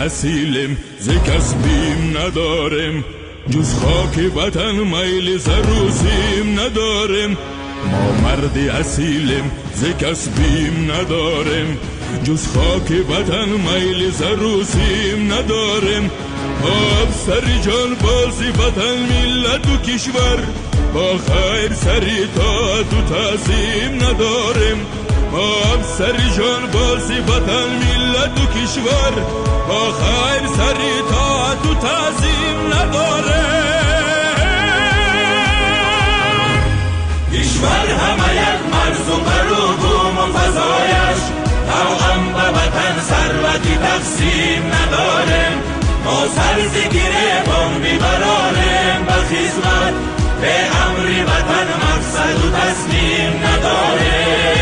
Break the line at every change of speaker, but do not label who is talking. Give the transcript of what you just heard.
اصیلم ز کس بیم ندارم، جز خاک وطن میل زروسیم ندارم. ما مرد اصیلم ز کس بیم ندارم، جز خاک وطن میل زروسیم ندارم. ما افسر جان بازی وطن ملت و کشور، با خیر سری تا تو تعظیم ندارم. ما افسر جان بازی وطن ملت و کشور، با خیر سری تا تو تعظیم ندارم.
کشور همه یک مرز و بروبوم و فضایش، توأم به وطن ثروتی تقسیم نداریم. ما سرزگیره بام بیبراریم به خدمت، به امر وطن مقصد و تسلیم نداریم.